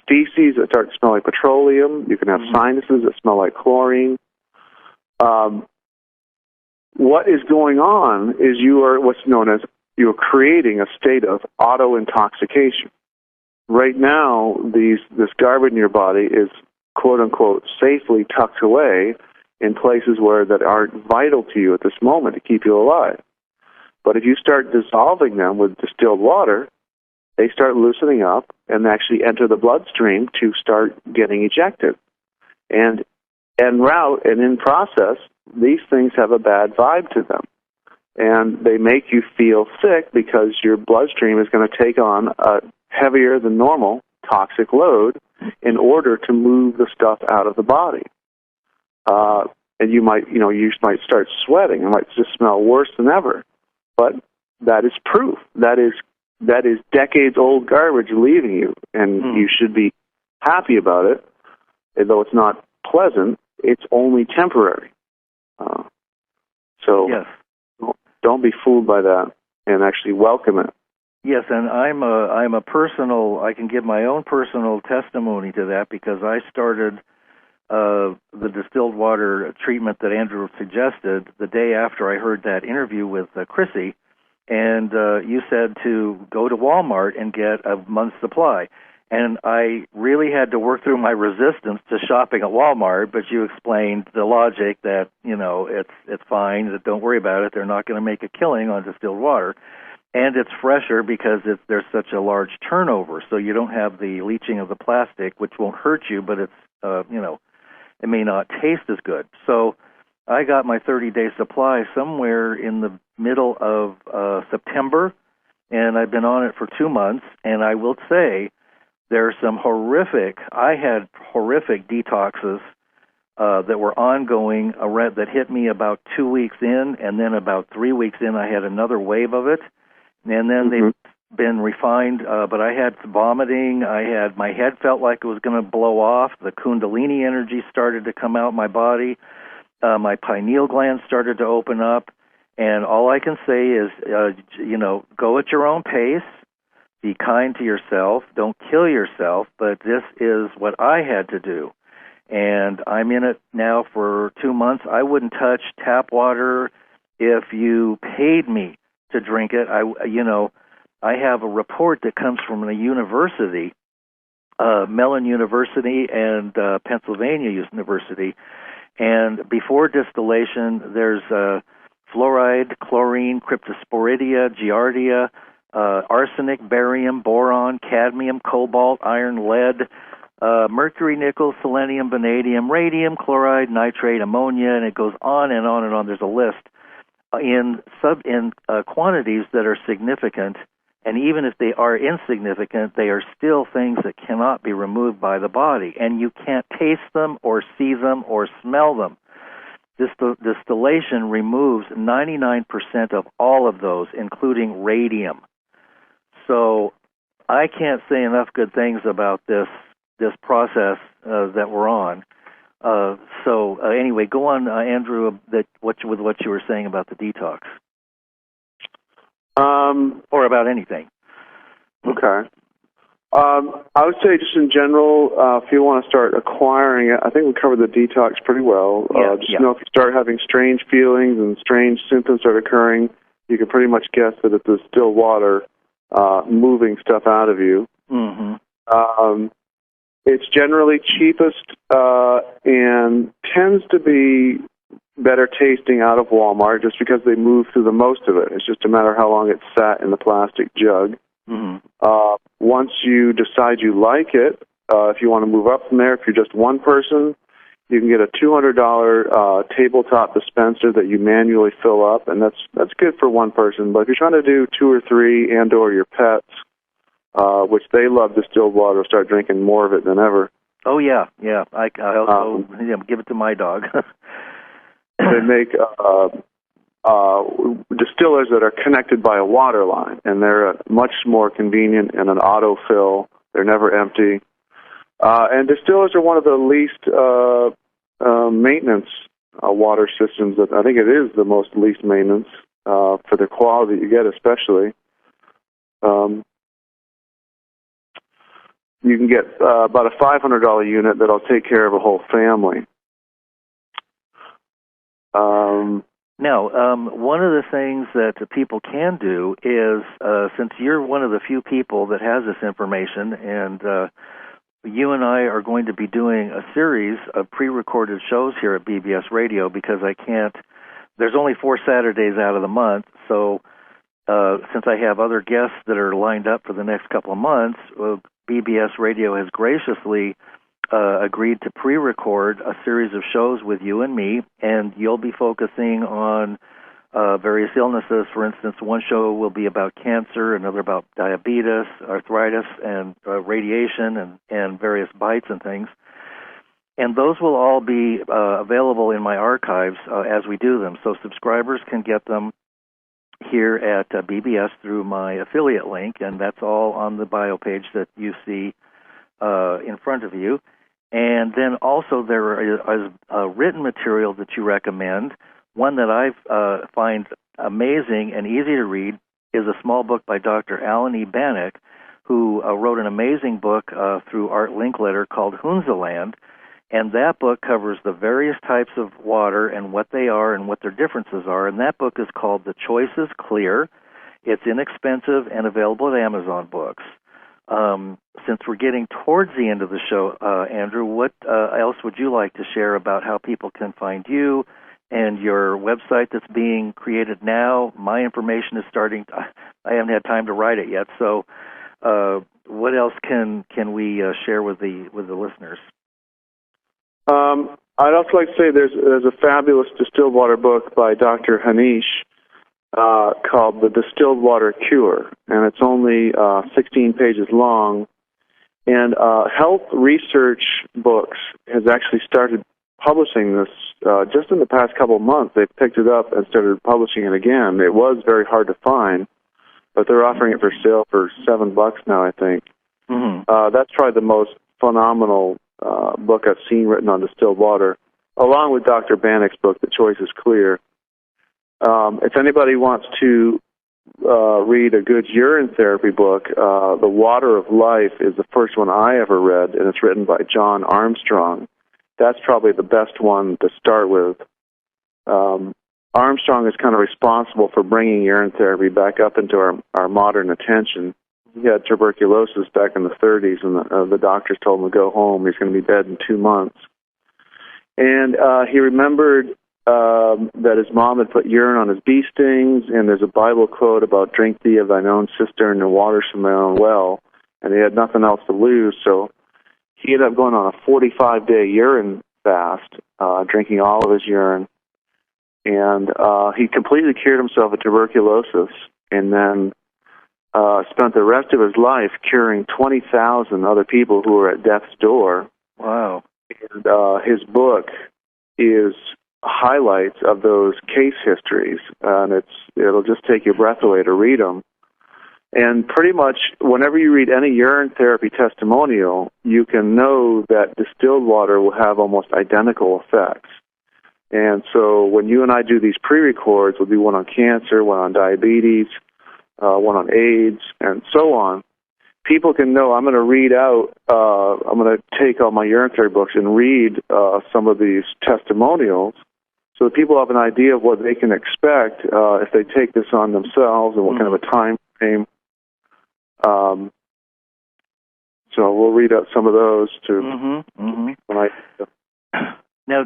feces that start to smell like petroleum. You can have sinuses that smell like chlorine. What is going on is you are what's known as you're creating a state of auto-intoxication. Right now, this garbage in your body is, quote-unquote, safely tucked away in places that aren't vital to you at this moment to keep you alive. But if you start dissolving them with distilled water, they start loosening up and actually enter the bloodstream to start getting ejected. And en route and in process, these things have a bad vibe to them. and they make you feel sick because your bloodstream is going to take on a heavier than normal toxic load in order to move the stuff out of the body. And you might start sweating. It might just smell worse than ever. But that is proof. That is decades-old garbage leaving you, and you should be happy about it. And though it's not pleasant, it's only temporary. So yes. Don't be fooled by that, and actually welcome it. Yes, and I can give my own personal testimony to that, because I started the distilled water treatment that Andrew suggested the day after I heard that interview with Chrissy, and you said to go to Walmart and get a month's supply. And I really had to work through my resistance to shopping at Walmart, but you explained the logic that, it's fine, that don't worry about it, they're not going to make a killing on distilled water. And it's fresher because there's such a large turnover, so you don't have the leaching of the plastic, which won't hurt you, but it's, it may not taste as good. So I got my 30-day supply somewhere in the middle of September, and I've been on it for 2 months, and I will say there are some I had horrific detoxes that were ongoing, that hit me about 2 weeks in, and then about 3 weeks in I had another wave of it, and then they've been refined, but I had vomiting, my head felt like it was going to blow off, the Kundalini energy started to come out my body, my pineal gland started to open up, and all I can say is, go at your own pace, be kind to yourself, don't kill yourself, but this is what I had to do. And I'm in it now for 2 months. I wouldn't touch tap water if you paid me to drink it. I have a report that comes from a university, Mellon University and Pennsylvania University, and before distillation, there's fluoride, chlorine, cryptosporidia, giardia, arsenic, barium, boron, cadmium, cobalt, iron, lead, mercury, nickel, selenium, vanadium, radium, chloride, nitrate, ammonia, and it goes on and on and on. There's a list in quantities that are significant, and even if they are insignificant, they are still things that cannot be removed by the body, and you can't taste them or see them or smell them. Distillation removes 99% of all of those, including radium. So I can't say enough good things about this process that we're on. Anyway, go on, Andrew, with what you were saying about the detox. Or about anything. Okay. I would say just in general, if you want to start acquiring it, I think we covered the detox pretty well. Know if you start having strange feelings and strange symptoms start occurring, you can pretty much guess that it's the still water moving stuff out of you. Mm-hmm. It's generally cheapest and tends to be better tasting out of Walmart just because they move through the most of it. It's just a matter of how long it's sat in the plastic jug. Mm-hmm. Once you decide you like it, if you want to move up from there, if you're just one person, you can get a $200 tabletop dispenser that you manually fill up, and that's good for one person. But if you're trying to do 2 or 3 and/or your pets, which they love distilled water, start drinking more of it than ever. Oh yeah. I also give it to my dog. They make distillers that are connected by a water line, and they're much more convenient and an autofill. They're never empty. And distillers are one of the least maintenance water systems. I think it is the most least maintenance for the quality you get, especially. You can get about a $500 unit that'll take care of a whole family. Now, one of the things that people can do is, since you're one of the few people that has this information, and you and I are going to be doing a series of pre-recorded shows here at BBS Radio, because there's only 4 Saturdays out of the month, so since I have other guests that are lined up for the next couple of months, BBS Radio has graciously agreed to pre-record a series of shows with you and me, and you'll be focusing on various illnesses. For instance, one show will be about cancer, another about diabetes, arthritis, and radiation, and various bites and things. And those will all be available in my archives as we do them. So subscribers can get them here at BBS through my affiliate link, and that's all on the bio page that you see in front of you. And then also there is written material that you recommend. One that I find amazing and easy to read is a small book by Dr. Alan E. Bannock, who wrote an amazing book through Art Linkletter called Hunzaland. And that book covers the various types of water and what they are and what their differences are. And that book is called The Choice is Clear. It's inexpensive and available at Amazon Books. Since we're getting towards the end of the show, Andrew, what else would you like to share about how people can find you and your website that's being created now? My information is starting. I haven't had time to write it yet. So what else can we share with the listeners? I'd also like to say there's a fabulous distilled water book by Dr. Hanish called The Distilled Water Cure, and it's only 16 pages long. And Health Research Books has actually started publishing this just in the past couple of months. They've picked it up and started publishing it again. It was very hard to find, but they're offering it for sale for $7 now, I think. Mm-hmm. That's probably the most phenomenal book I've seen written on distilled water, along with Dr. Bannock's book, The Choice is Clear. If anybody wants to read a good urine therapy book, The Water of Life is the first one I ever read, and it's written by John Armstrong. That's probably the best one to start with. Armstrong is kind of responsible for bringing urine therapy back up into our modern attention. He had tuberculosis back in the 30s, and the doctors told him to go home. He's going to be dead in 2 months. And he remembered that his mom had put urine on his bee stings, and there's a Bible quote about drink thee of thine own cistern and water from thy own well, and he had nothing else to lose, so he ended up going on a 45-day urine fast, drinking all of his urine, and he completely cured himself of tuberculosis, and then spent the rest of his life curing 20,000 other people who were at death's door. Wow. And his book is highlights of those case histories, and it'll just take your breath away to read them. And pretty much whenever you read any urine therapy testimonial, you can know that distilled water will have almost identical effects. And so when you and I do these pre-records, we'll do one on cancer, one on diabetes, one on AIDS, and so on. People can know I'm going to read out, I'm going to take all my urine therapy books and read some of these testimonials so that people have an idea of what they can expect if they take this on themselves and what kind of a time frame. So we'll read out some of those too. Now,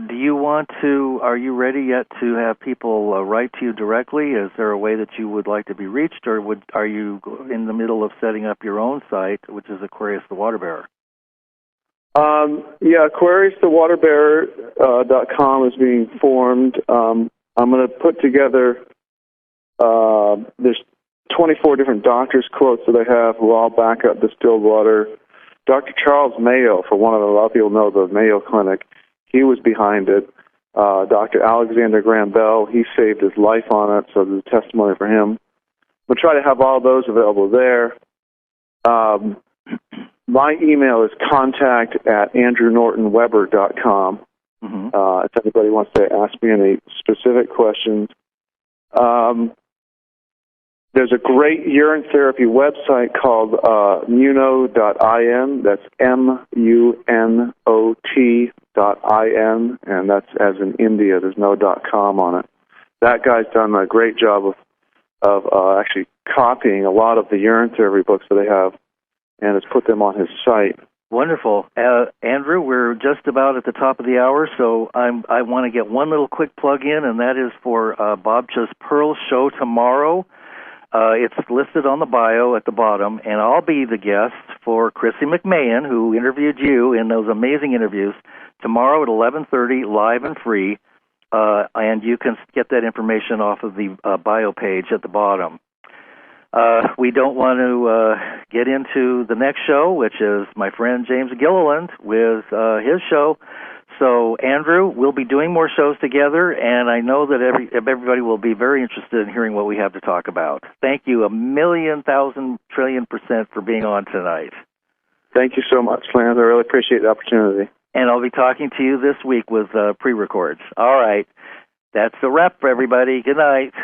are you ready yet to have people write to you directly? Is there a way that you would like to be reached, or are you in the middle of setting up your own site, which is Aquarius the Water Bearer? AquariusTheWaterBearer.com is being formed. I'm going to put together, there's 24 different doctors' quotes that I have who all back up distilled water. Dr. Charles Mayo, for one of them, a lot of people know the Mayo Clinic, he was behind it. Dr. Alexander Graham Bell, he saved his life on it, so there's a testimony for him. We'll try to have all those available there. My email is contact@AndrewNortonWebber.com. If anybody wants to ask me any specific questions. There's a great urine therapy website called muno.in. That's MUNOT.in, and that's as in India. There's no .com on it. That guy's done a great job of actually copying a lot of the urine therapy books that I have, and has put them on his site. Wonderful. Andrew, we're just about at the top of the hour, so I want to get one little quick plug in, and that is for Bob Cha's Pearl show tomorrow. It's listed on the bio at the bottom, and I'll be the guest for Chrissy McMahon, who interviewed you in those amazing interviews, tomorrow at 11:30, live and free. and you can get that information off of the bio page at the bottom. We don't want to get into the next show, which is my friend James Gilliland with his show. So, Andrew, we'll be doing more shows together, and I know that everybody will be very interested in hearing what we have to talk about. Thank you 1,000,000,000,000,000% for being on tonight. Thank you so much, Lance. I really appreciate the opportunity. And I'll be talking to you this week with pre-records. All right. That's the wrap for everybody. Good night.